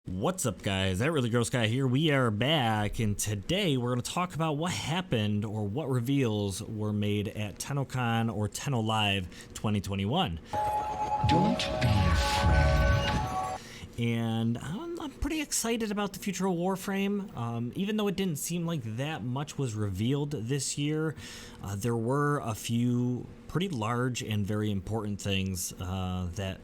What's up, guys? That Really Gross Guy here. We are back, and today we're going to talk about what happened or what reveals were made at Tennocon or TennoLive 2021. Don't be afraid. And I'm pretty excited about the future of Warframe. Even though it didn't seem like that much was revealed this year, there were a few pretty large and very important things that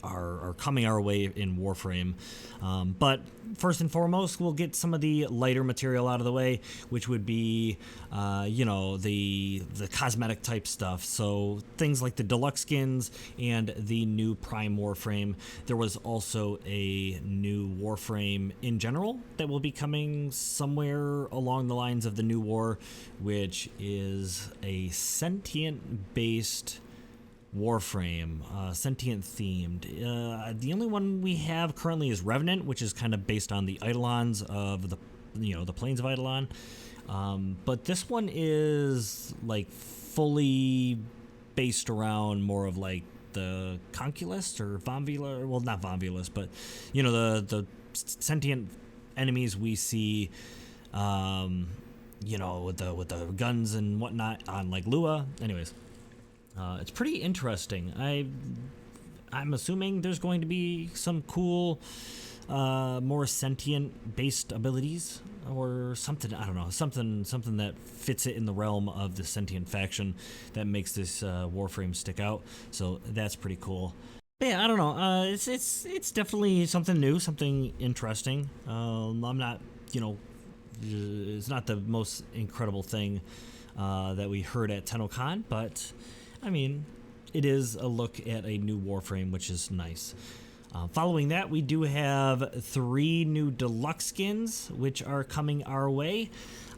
are coming our way in Warframe. But first and foremost, we'll get some of the lighter material out of the way, which would be, the cosmetic type stuff. So things like the Deluxe skins and the new Prime Warframe. There was also a new Warframe in general that will be coming somewhere along the lines of the new war, which is a sentient-based Warframe, sentient themed. The only one we have currently is Revenant, which is kind of based on the Eidolons of the plains of Eidolon. But this one is like fully based around more of like the Conculist or Vonvula, well, not Vonvulus, but the sentient enemies we see with the guns and whatnot on like Lua. Anyways, it's pretty interesting. I'm assuming there's going to be some cool, more sentient-based abilities or something. I don't know, something that fits it in the realm of the sentient faction that makes this Warframe stick out. So that's pretty cool. But yeah, I don't know. It's definitely something new, something interesting. I'm not, it's not the most incredible thing that we heard at Tennocon, but I mean, it is a look at a new Warframe, which is nice. Following that, we do have 3 new Deluxe skins, which are coming our way.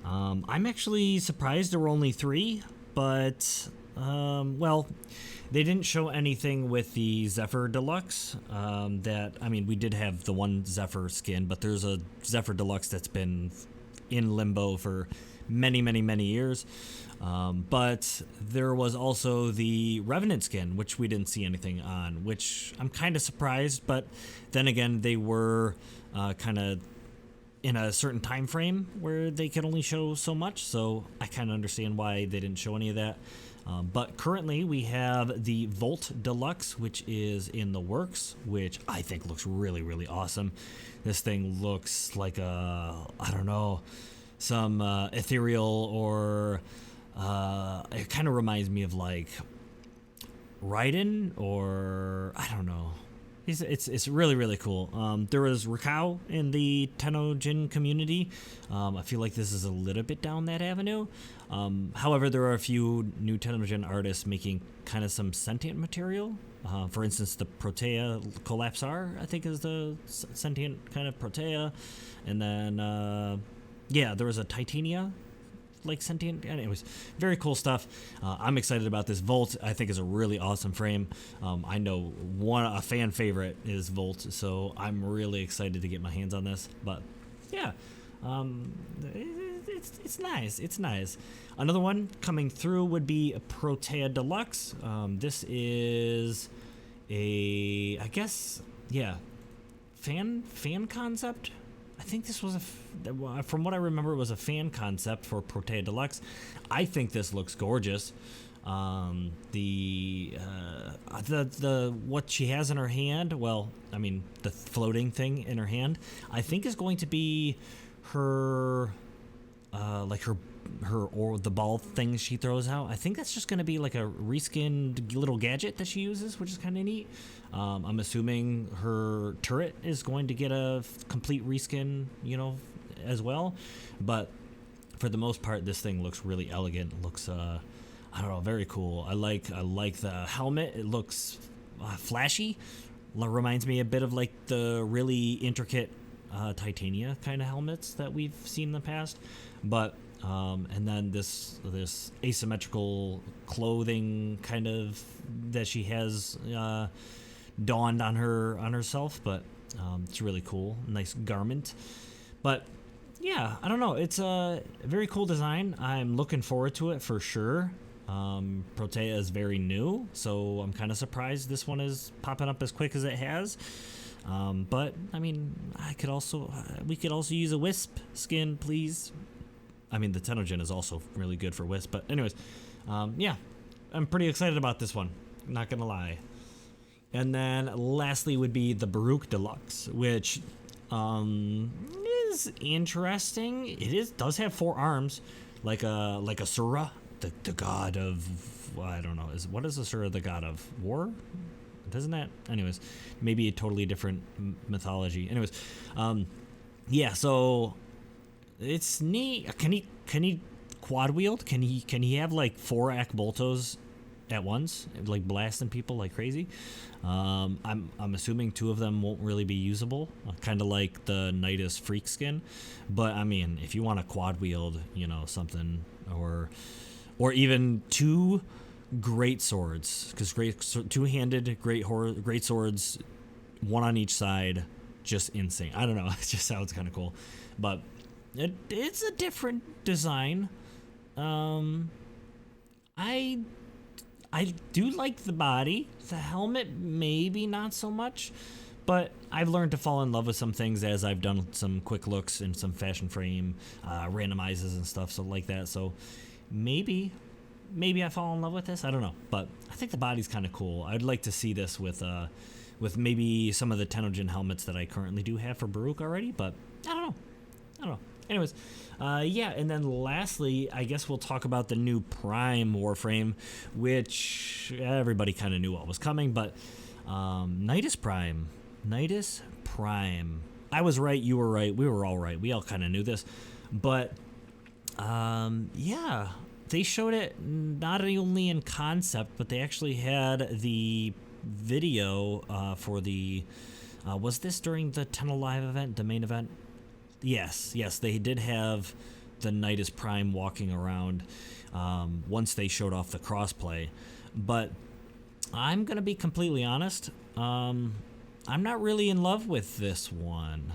I'm actually surprised there were only 3, but, they didn't show anything with the Zephyr Deluxe. We did have the one Zephyr skin, but there's a Zephyr Deluxe that's been in limbo for many, many, many years. But there was also the Revenant skin, which we didn't see anything on, which I'm kind of surprised, but then again, they were kind of in a certain time frame where they could only show so much, so I kind of understand why they didn't show any of that. But currently we have the Volt Deluxe, which is in the works, which I think looks really, really awesome. This thing looks like some ethereal or it kind of reminds me of like Raiden, or I don't know. It's really, really cool. There was Rakao in the Tennocon community. I feel like this is a little bit down that avenue. However, there are a few new Tennocon artists making kind of some sentient material. For instance, the Protea Collapsar, I think, is the sentient kind of Protea. And then, there was a Titania, like sentient. Anyways, very cool stuff. I'm excited about this. Volt, I think, is a really awesome frame. I know a fan favorite is Volt, so I'm really excited to get my hands on this. But yeah, it's nice. It's nice. Another one coming through would be a Protea Deluxe. This is fan concept. I think this was from what I remember, it was a fan concept for Protea Deluxe. I think this looks gorgeous. The what she has in her hand, the floating thing in her hand, I think is going to be her, or the ball thing she throws out. I think that's just going to be like a reskinned little gadget that she uses, which is kind of neat. I'm assuming her turret is going to get a complete reskin, as well. But for the most part, this thing looks really elegant. It looks, very cool. I like the helmet. It looks flashy. Reminds me a bit of like the really intricate Titania kind of helmets that we've seen in the past. But and then this asymmetrical clothing kind of that she has donned on herself, but it's really cool. Nice garment. But yeah, I don't know. It's a very cool design. I'm looking forward to it for sure. Protea is very new, so I'm kind of surprised this one is popping up as quick as it has. But I mean, we could also use a Wisp skin, please. I mean, the Tennocon is also really good for Wisp, but anyways, yeah, I'm pretty excited about this one, not gonna lie. And then lastly would be the Baruch Deluxe, which is interesting. Does have 4 arms, like a Surah, the god of, well, I don't know, what is a Surah the god of? War? Doesn't that? Anyways, maybe a totally different mythology. Anyways, yeah. So it's neat. Can he quad wield? Can he have like 4 Akboltos at once, like blasting people like crazy? I'm assuming 2 of them won't really be usable, kind of like the Nidus Freak skin. But I mean, if you want to quad wield, something, or even 2 great swords, because 2-handed great swords, 1 on each side, just insane. I don't know, it just sounds kind of cool, but it's a different design. I do like the body. The helmet, maybe not so much, but I've learned to fall in love with some things as I've done some quick looks and some fashion frame randomizes and stuff, so like that. So maybe I fall in love with this. I don't know, but I think the body's kind of cool. I'd like to see this with maybe some of the Tennocon helmets that I currently do have for Baruch already, but I don't know. Anyways, yeah, and then lastly, I guess we'll talk about the new Prime Warframe, which everybody kind of knew what was coming, but Nidus Prime. I was right, you were right, we were all right. We all kind of knew this, but yeah, they showed it not only in concept, but they actually had the video for the, was this during the TennoLive event, the main event? Yes, they did have the Nidus Prime walking around once they showed off the crossplay. But I'm going to be completely honest, I'm not really in love with this one.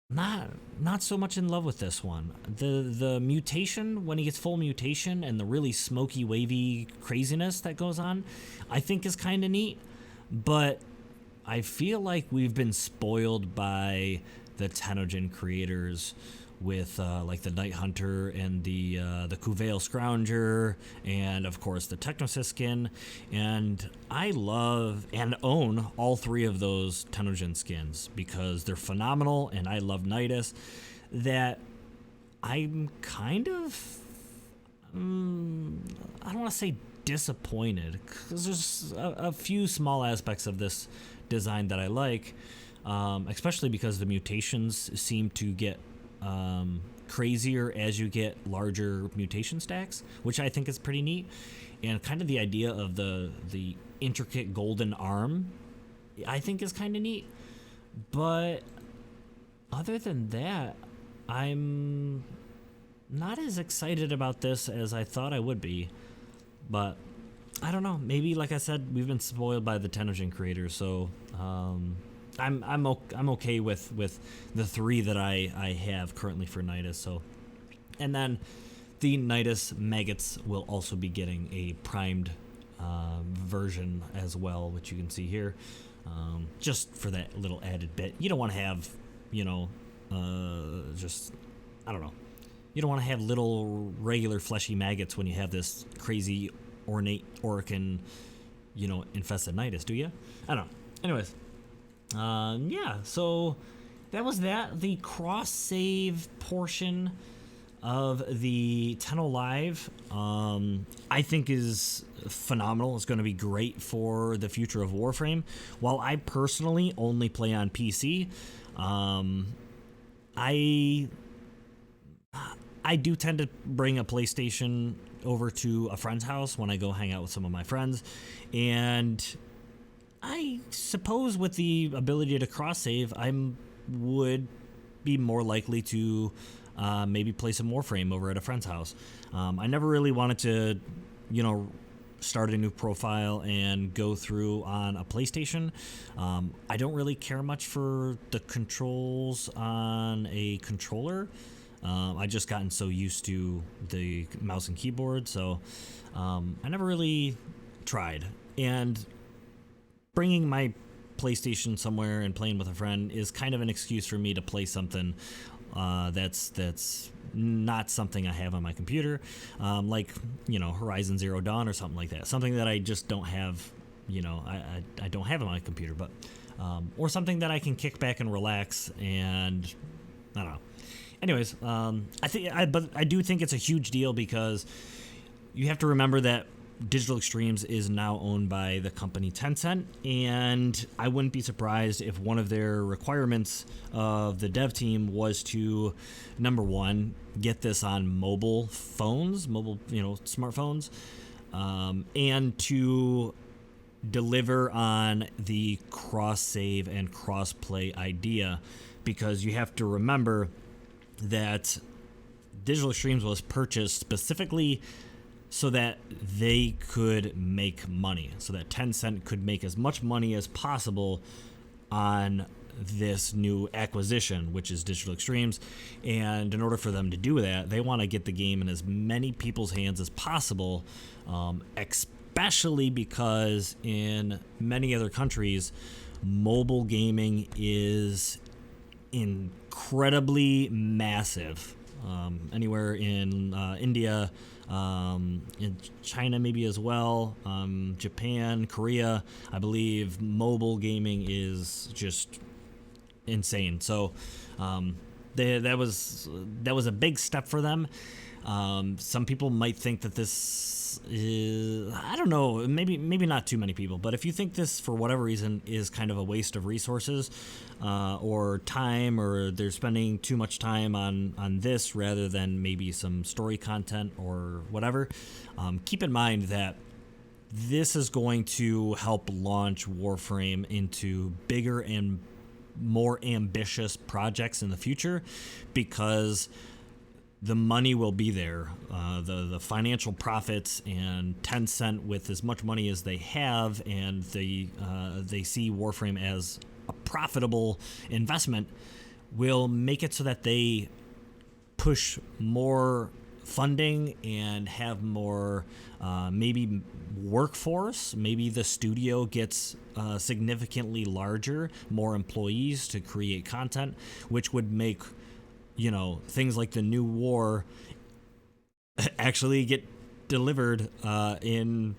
Not so much in love with this one. The mutation, when he gets full mutation, and the really smoky, wavy craziness that goes on, I think is kind of neat. But I feel like we've been spoiled by the Tennocon creators with like the Night Hunter and the Kuveil Scrounger, and of course the Technosis skin. And I love and own all 3 of those Tennocon skins because they're phenomenal, and I love Nidus. That I'm kind of I don't want to say disappointed, because there's a few small aspects of this design that I like, especially because the mutations seem to get crazier as you get larger mutation stacks, which I think is pretty neat. And kind of the idea of the intricate golden arm, I think is kind of neat. But other than that, I'm not as excited about this as I thought I would be. But I don't know, maybe, like I said, we've been spoiled by the Tennocon creators, so I'm okay with the 3 that I have currently for Nidus. So, and then the Nidus maggots will also be getting a primed version as well, which you can see here, just for that little added bit. You don't want to have, just, I don't know, you don't want to have little regular fleshy maggots when you have this crazy ornate Orokin, infested Nidus, do you? I don't know. Anyways, yeah, so that was that. The cross-save portion of the TennoLive, I think is phenomenal. It's going to be great for the future of Warframe. While I personally only play on PC, I do tend to bring a PlayStation over to a friend's house when I go hang out with some of my friends, and I suppose with the ability to cross-save, I would be more likely to maybe play some Warframe over at a friend's house. I never really wanted to, start a new profile and go through on a PlayStation. I don't really care much for the controls on a controller. I just gotten so used to the mouse and keyboard, so I never really tried. And bringing my PlayStation somewhere and playing with a friend is kind of an excuse for me to play something that's not something I have on my computer, like, Horizon Zero Dawn or something like that. Something that I just don't have, I don't have on my computer, but or something that I can kick back and relax, and I don't know. Anyways, but I do think it's a huge deal because you have to remember that Digital Extremes is now owned by the company Tencent, and I wouldn't be surprised if one of their requirements of the dev team was to, number one, get this on mobile phones, smartphones, and to deliver on the cross-save and cross-play idea, because you have to remember that Digital Extremes was purchased specifically so that they could make money, so that Tencent could make as much money as possible on this new acquisition, which is Digital Extremes. And in order for them to do that, they want to get the game in as many people's hands as possible, especially because in many other countries, mobile gaming is incredibly massive. Anywhere in India, in China maybe as well, Japan, Korea, I believe mobile gaming is just insane. So that was a big step for them. Some people might think that this is, I don't know, maybe not too many people, but if you think this for whatever reason is kind of a waste of resources or time, or they're spending too much time on this rather than maybe some story content or whatever, keep in mind that this is going to help launch Warframe into bigger and more ambitious projects in the future, because the money will be there, the financial profits, and Tencent, with as much money as they have, and they see Warframe as a profitable investment, will make it so that they push more funding and have more maybe workforce. Maybe the studio gets significantly larger, more employees to create content, which would make things like the new war actually get delivered in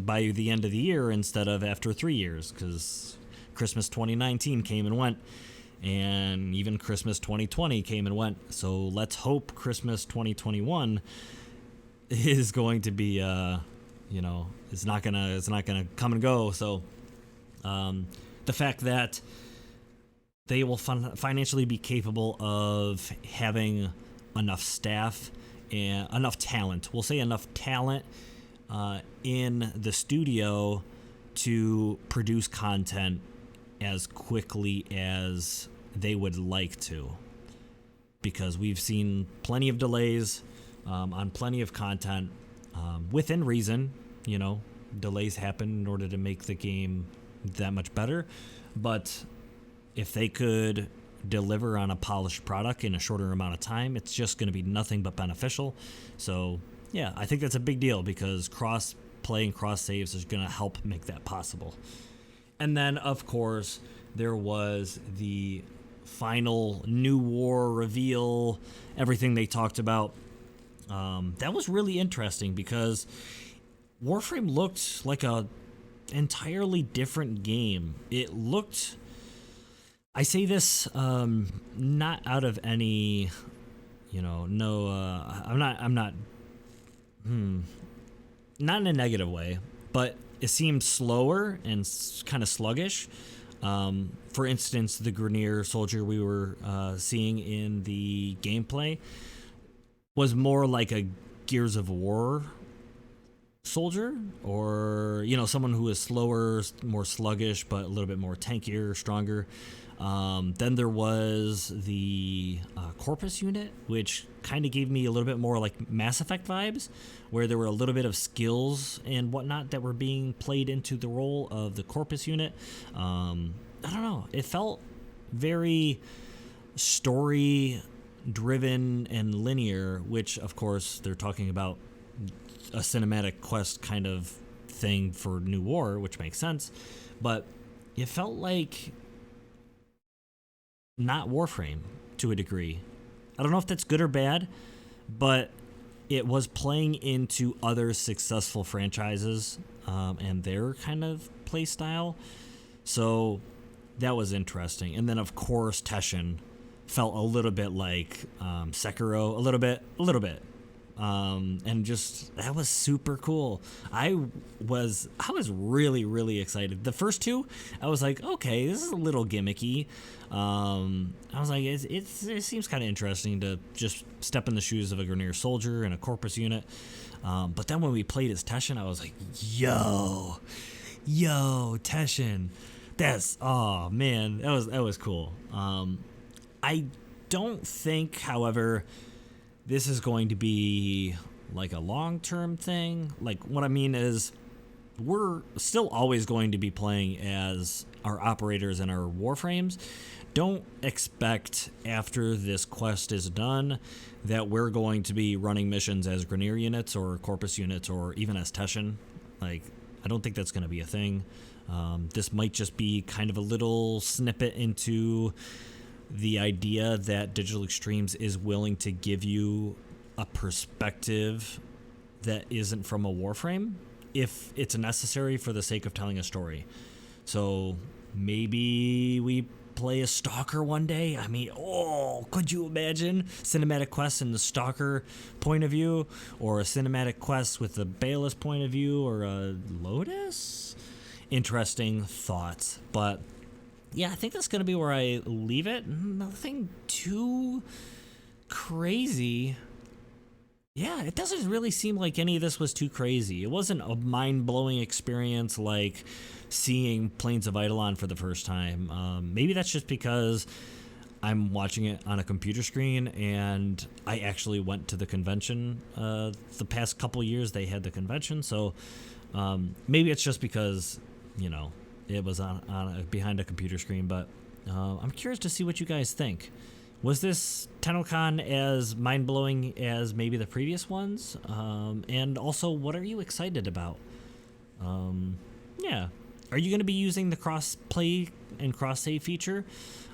by the end of the year instead of after 3 years, because Christmas 2019 came and went, and even Christmas 2020 came and went. So let's hope Christmas 2021 is going to be it's not gonna come and go. So the fact that they will financially be capable of having enough staff and enough talent. We'll say enough talent in the studio to produce content as quickly as they would like to. Because we've seen plenty of delays on plenty of content within reason. Delays happen in order to make the game that much better. But if they could deliver on a polished product in a shorter amount of time, it's just going to be nothing but beneficial. So, yeah, I think that's a big deal, because cross-play and cross-saves is going to help make that possible. And then, of course, there was the final New War reveal, everything they talked about. That was really interesting, because Warframe looked like a entirely different game. It looked... I say this not out of any, I'm not in a negative way, but it seemed slower and kind of sluggish. For instance, the Grineer soldier we were seeing in the gameplay was more like a Gears of War soldier, or someone who is slower, more sluggish, but a little bit more tankier, stronger. Then there was the Corpus unit, which kind of gave me a little bit more like Mass Effect vibes, where there were a little bit of skills and whatnot that were being played into the role of the Corpus unit. I don't know. It felt very story-driven and linear, which, of course, they're talking about a cinematic quest kind of thing for New War, which makes sense. but it felt like not Warframe to a degree. I don't know if that's good or bad, but it was playing into other successful franchises and their kind of play style. So that was interesting. And then, of course, Teshin felt a little bit like Sekiro, a little bit. And just, that was super cool. I was really, really excited. The first two, I was like, okay, this is a little gimmicky. I was like, it seems kind of interesting to just step in the shoes of a Grineer soldier and a Corpus unit. But then when we played as Teshin, I was like, yo, Teshin. Oh man, that was cool. I don't think, however, this is going to be like a long-term thing. Like, what I mean is, we're still always going to be playing as our operators and our warframes. Don't expect after this quest is done that we're going to be running missions as Grineer units or Corpus units or even as Teshin. Like, I don't think that's going to be a thing. This might just be kind of a little snippet into the idea that Digital Extremes is willing to give you a perspective that isn't from a Warframe if it's necessary for the sake of telling a story. So maybe we play a Stalker one day. I mean, could you imagine cinematic quests in the Stalker point of view, or a cinematic quest with the Bayless point of view, or a Lotus? Interesting thoughts. But yeah, I think that's going to be where I leave it. Nothing too crazy. Yeah, it doesn't really seem like any of this was too crazy. It wasn't a mind-blowing experience like seeing Plains of Eidolon for the first time. Maybe that's just because I'm watching it on a computer screen, and I actually went to the convention. The past couple years they had the convention, so maybe it's just because, you know, it was on behind a computer screen. But I'm curious to see what you guys think. Was this Tennocon as mind-blowing as maybe the previous ones? And also, what are you excited about? Yeah. Are you going to be using the cross-play and cross-save feature?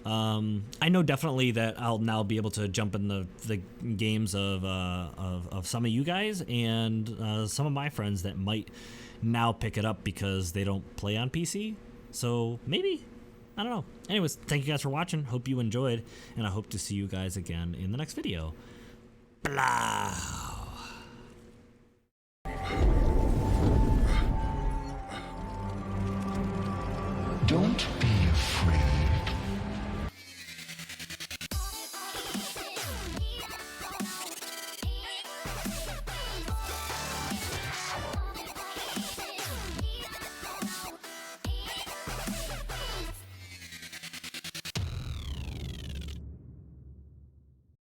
I know definitely that I'll now be able to jump in the games of some of you guys and some of my friends that might now pick it up because they don't play on PC. So maybe, I don't know. Anyways, thank you guys for watching. Hope you enjoyed, and I hope to see you guys again in the next video. Blah. Don't